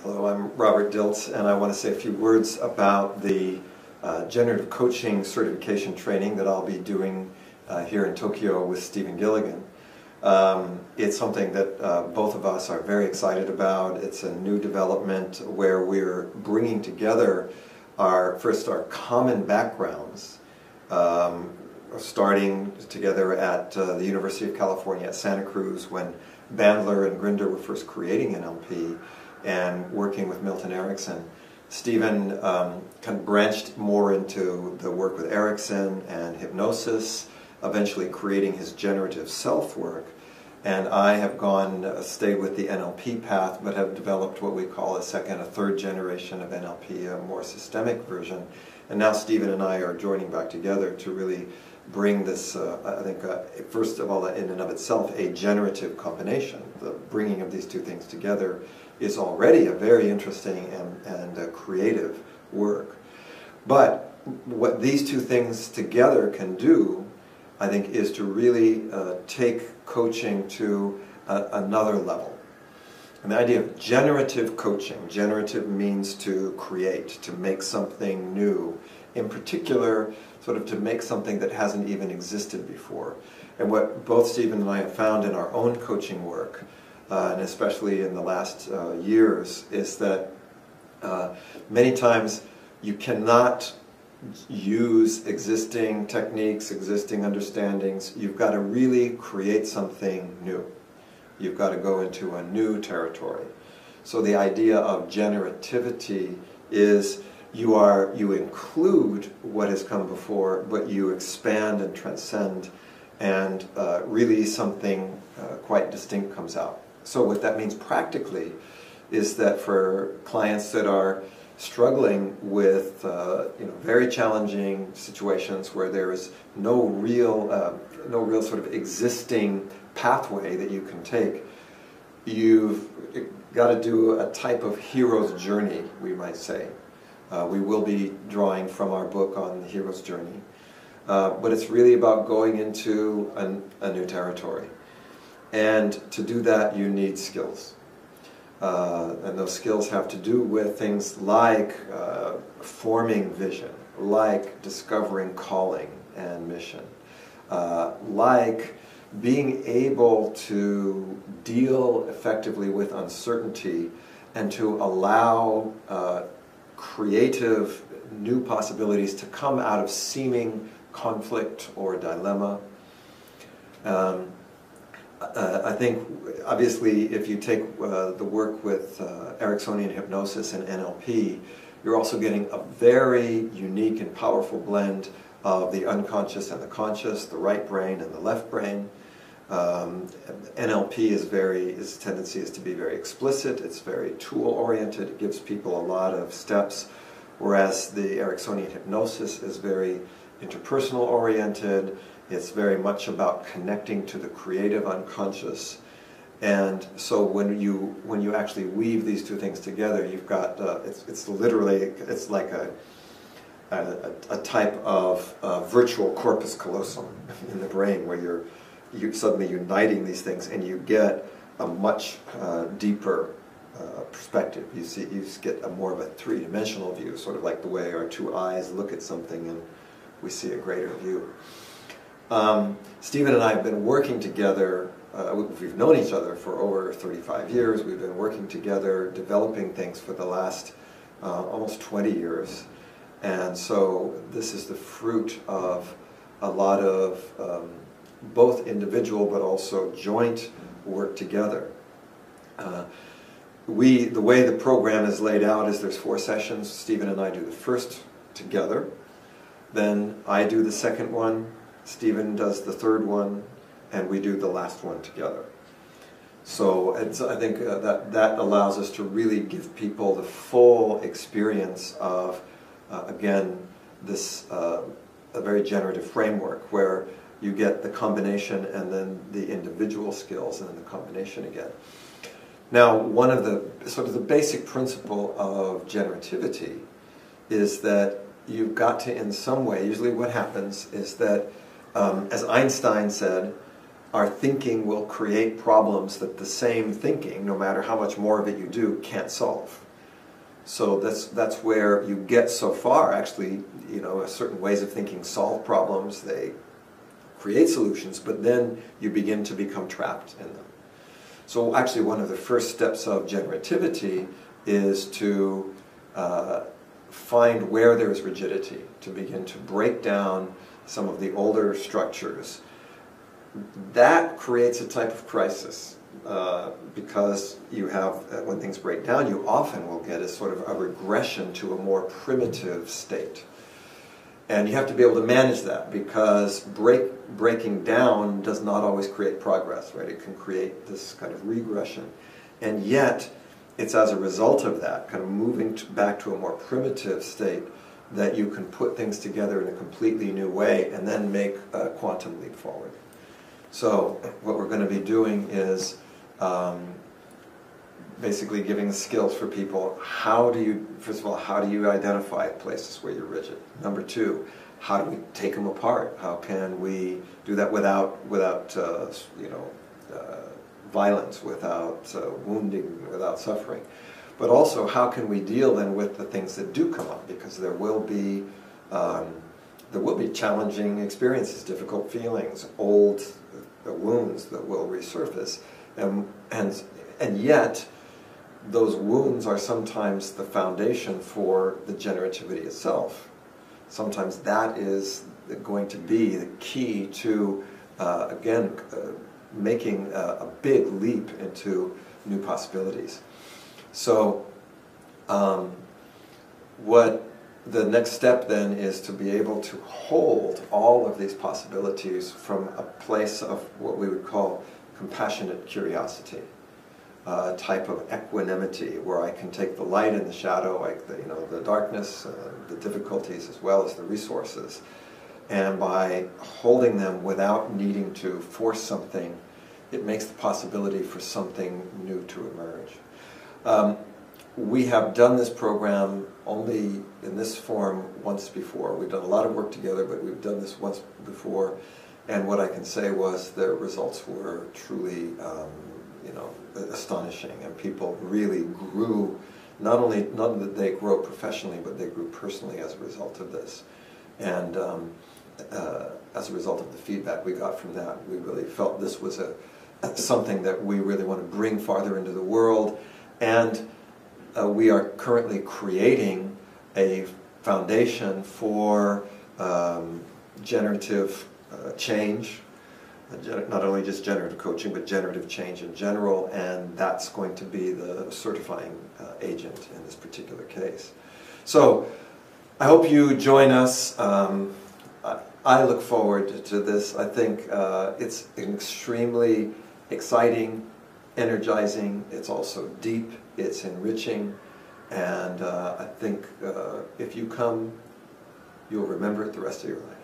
Hello, I'm Robert Dilts, and I want to say a few words about the generative coaching certification training that I'll be doing here in Tokyo with Stephen Gilligan. It's something that both of us are very excited about. It's a new development where we're bringing together our common backgrounds, starting together at the University of California at Santa Cruz when Bandler and Grinder were first creating NLP, and working with Milton Erickson. Stephen kind of branched more into the work with Erickson and hypnosis, eventually creating his generative self work. And I have stayed with the NLP path, but have developed what we call a third generation of NLP, a more systemic version. And now Stephen and I are joining back together to really bring this, I think, first of all, in and of itself, a generative combination. The bringing of these two things together is already a very interesting and creative work. But what these two things together can do, I think, is to really take coaching to another level. And the idea of generative coaching, generative means to create, to make something new, in particular, sort of to make something that hasn't even existed before. And what both Stephen and I have found in our own coaching work, and especially in the last years, is that many times you cannot use existing techniques, existing understandings. You've got to really create something new. You've got to go into a new territory. So the idea of generativity is you include what has come before, but you expand and transcend, and really something quite distinct comes out. So what that means practically is that for clients that are struggling with very challenging situations where there is no real sort of existing pathway that you can take, you've got to do a type of hero's journey, we might say. We will be drawing from our book on the hero's journey. But it's really about going into a new territory. And to do that, you need skills. And those skills have to do with things like forming vision, like discovering calling and mission, like being able to deal effectively with uncertainty and to allow creative new possibilities to come out of seeming conflict or dilemma. I think, obviously, if you take the work with Ericksonian hypnosis and NLP, you're also getting a very unique and powerful blend of the unconscious and the conscious, the right brain and the left brain. NLP its tendency is to be very explicit, it's very tool-oriented, it gives people a lot of steps, whereas the Ericksonian hypnosis is very interpersonal-oriented. It's very much about connecting to the creative unconscious. And so when you actually weave these two things together, you've got, it's like a type of virtual corpus callosum in the brain where you're suddenly uniting these things and you get a much deeper perspective. You get more of a three-dimensional view, sort of like the way our two eyes look at something and we see a greater view. Stephen and I have been working together, we've known each other for over 35 years, we've been working together, developing things for the last almost 20 years, and so this is the fruit of a lot of both individual but also joint work together. The way the program is laid out is there's 4 sessions. Stephen and I do the first together, then I do the second one, Stephen does the third one, and we do the last one together. So I think that allows us to really give people the full experience of, again, this a very generative framework where you get the combination and then the individual skills and then the combination again. Now, one of the basic principle of generativity is that you've got to, in some way, usually what happens is that as Einstein said, our thinking will create problems that the same thinking, no matter how much more of it you do, can't solve. So that's where you get so far. Actually, you know, certain ways of thinking solve problems, they create solutions, but then you begin to become trapped in them. So actually one of the first steps of generativity is to find where there is rigidity, to begin to break down some of the older structures. That creates a type of crisis because you have, when things break down, you often will get a sort of a regression to a more primitive state. And you have to be able to manage that, because breaking down does not always create progress, right? It can create this kind of regression. And yet, it's as a result of that, kind of moving back to a more primitive state, that you can put things together in a completely new way and then make a quantum leap forward. So what we're going to be doing is basically giving skills for people. How do you, first of all, how do you identify places where you're rigid? Number two, how do we take them apart? How can we do that without violence, without wounding, without suffering? But also, how can we deal then with the things that do come up? Because there will be challenging experiences, difficult feelings, old wounds that will resurface, and yet those wounds are sometimes the foundation for the generativity itself. Sometimes that is going to be the key to, making a big leap into new possibilities. So what the next step then is to be able to hold all of these possibilities from a place of what we would call compassionate curiosity. A type of equanimity where I can take the light and the shadow, the darkness, the difficulties, as well as the resources, and by holding them without needing to force something, it makes the possibility for something new to emerge. We have done this program only in this form once before. We've done a lot of work together, but we've done this once before, and what I can say was the results were truly astonishing, and people really grew. Not that they grow professionally, but they grew personally as a result of this. And as a result of the feedback we got from that, we really felt this was something that we really want to bring farther into the world. And we are currently creating a foundation for generative change. Not only just generative coaching, but generative change in general, and that's going to be the certifying agent in this particular case. So I hope you join us. I look forward to this. I think it's an extremely exciting, energizing, it's also deep, it's enriching, and I think if you come, you'll remember it the rest of your life.